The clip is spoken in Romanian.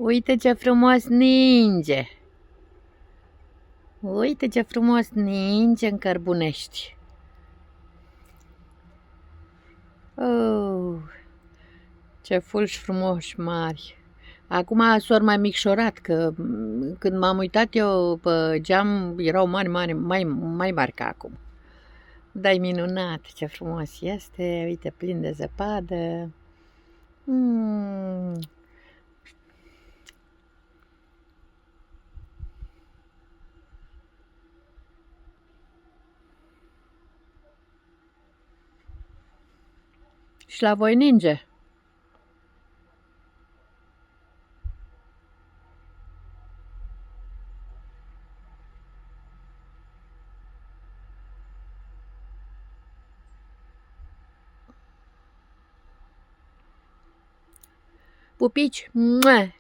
Uite ce frumos ninge! Uite ce frumos ninge în Cărbunești! Oh, ce fulgi frumoși mari! Acum s-or mai micșorat, că când m-am uitat eu pe geam, erau mari, mai mari ca acum. Dar e minunat, ce frumos este, uite, plin de zăpadă. Și la voi ninge? Pupici! Mua!